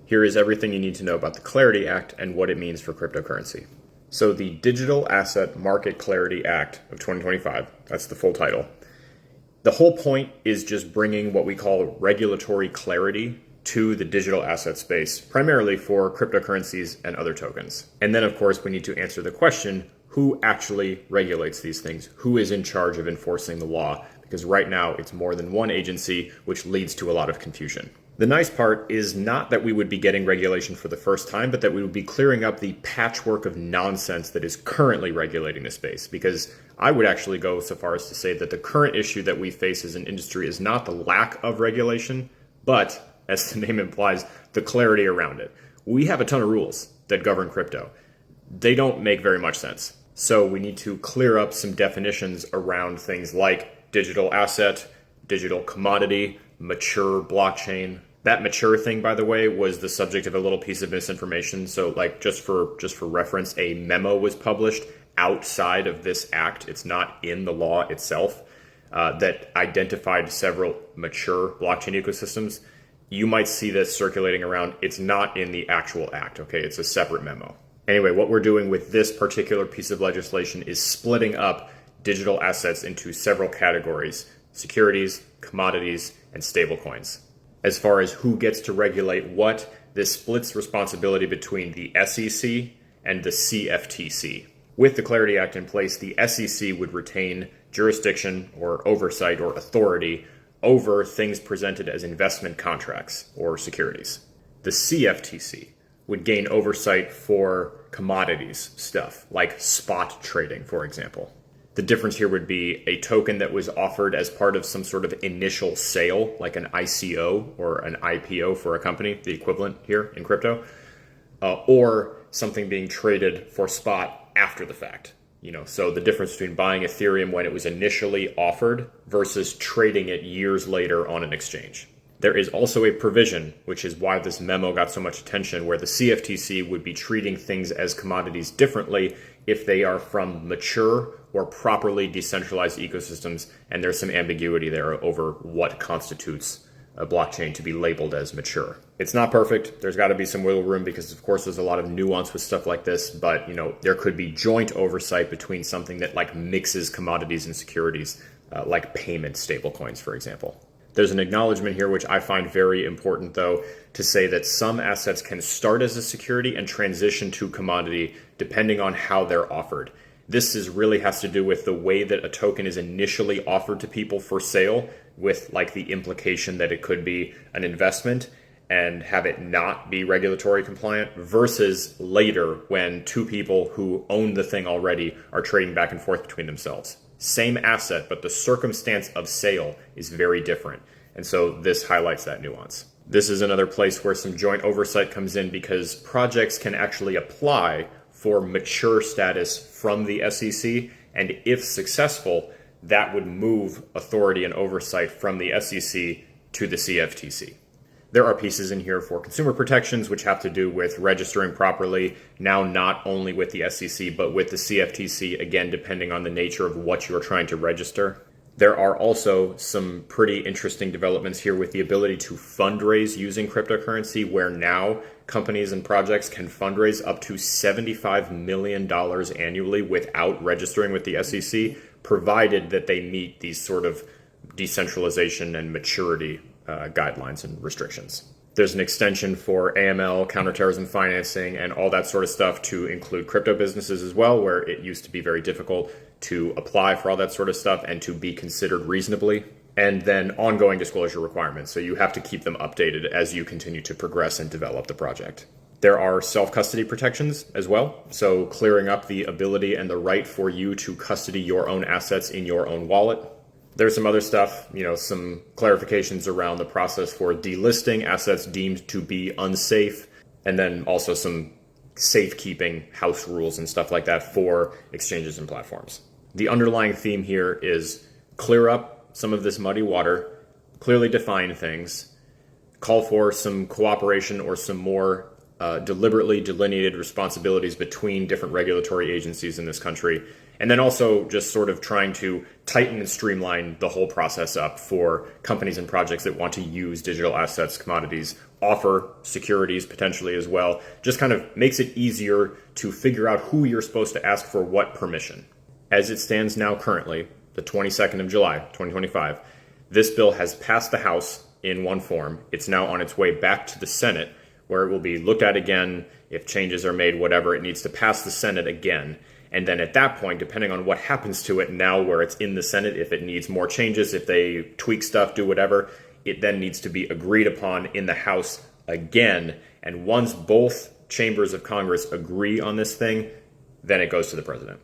Here is everything you need to know about the Clarity Act and what it means for cryptocurrency. So the Digital Asset Market Clarity Act of 2025, that's the full title. The whole point is just bringing what we call regulatory clarity to the digital asset space, primarily for cryptocurrencies and other tokens. And then, of course, we need to answer the question, who actually regulates these things? Who is in charge of enforcing the law? Because right now it's more than one agency, which leads to a lot of confusion. The nice part is not that we would be getting regulation for the first time, but that we would be clearing up the patchwork of nonsense that is currently regulating the space. Because I would actually go so far as to say that the current issue that we face as an industry is not the lack of regulation, but, as the name implies, the clarity around it. We have a ton of rules that govern crypto. They don't make very much sense. So we need to clear up some definitions around things like digital asset, digital commodity, mature blockchain. That mature thing, by the way, was the subject of a little piece of misinformation. So like just for reference, a memo was published outside of this act. It's not in the law itself, that identified several mature blockchain ecosystems. You might see this circulating around. It's not in the actual act, okay? It's a separate memo. Anyway, what we're doing with this particular piece of legislation is splitting up digital assets into several categories: securities, commodities, and stablecoins. As far as who gets to regulate what, this splits responsibility between the SEC and the CFTC. With the Clarity Act in place, the SEC would retain jurisdiction or oversight or authority over things presented as investment contracts or securities. The CFTC would gain oversight for commodities stuff, like spot trading, for example. The difference here would be a token that was offered as part of some sort of initial sale, like an ICO or an IPO for a company, the equivalent here in crypto, or something being traded for spot after the fact. So the difference between buying Ethereum when it was initially offered versus trading it years later on an exchange. There is also a provision, which is why this memo got so much attention, where the CFTC would be treating things as commodities differently if they are from mature or properly decentralized ecosystems, and there's some ambiguity there over what constitutes a blockchain to be labeled as mature. It's not perfect. There's got to be some wiggle room because, of course, there's a lot of nuance with stuff like this, but there could be joint oversight between something that like mixes commodities and securities, like payment stablecoins, for example. There's an acknowledgement here, which I find very important, though, to say that some assets can start as a security and transition to commodity depending on how they're offered. This really has to do with the way that a token is initially offered to people for sale, with like the implication that it could be an investment and have it not be regulatory compliant, versus later when two people who own the thing already are trading back and forth between themselves. Same asset, but the circumstance of sale is very different. And so this highlights that nuance. This is another place where some joint oversight comes in because projects can actually apply for mature status from the SEC. And if successful, that would move authority and oversight from the SEC to the CFTC. There are pieces in here for consumer protections, which have to do with registering properly, now not only with the SEC, but with the CFTC, again, depending on the nature of what you're trying to register. There are also some pretty interesting developments here with the ability to fundraise using cryptocurrency, where now companies and projects can fundraise up to $75 million annually without registering with the SEC, provided that they meet these sort of decentralization and maturity guidelines and restrictions. There's an extension for AML, counterterrorism financing, and all that sort of stuff to include crypto businesses as well, where it used to be very difficult to apply for all that sort of stuff and to be considered reasonably. And then ongoing disclosure requirements. So you have to keep them updated as you continue to progress and develop the project. There are self-custody protections as well. So clearing up the ability and the right for you to custody your own assets in your own wallet. There's some other stuff, some clarifications around the process for delisting assets deemed to be unsafe, and then also some safekeeping house rules and stuff like that for exchanges and platforms. The underlying theme here is clear up some of this muddy water, clearly define things, call for some cooperation or some more deliberately delineated responsibilities between different regulatory agencies in this country, and then also just sort of trying to tighten and streamline the whole process up for companies and projects that want to use digital assets, commodities, offer securities potentially as well. Just kind of makes it easier to figure out who you're supposed to ask for what permission. As it stands now currently, the 22nd of July, 2025, this bill has passed the House in one form. It's now on its way back to the Senate, where it will be looked at again. If changes are made, whatever, it needs to pass the Senate again. And then at that point, depending on what happens to it now where it's in the Senate, if it needs more changes, if they tweak stuff, do whatever, it then needs to be agreed upon in the House again. And once both chambers of Congress agree on this thing, then it goes to the president.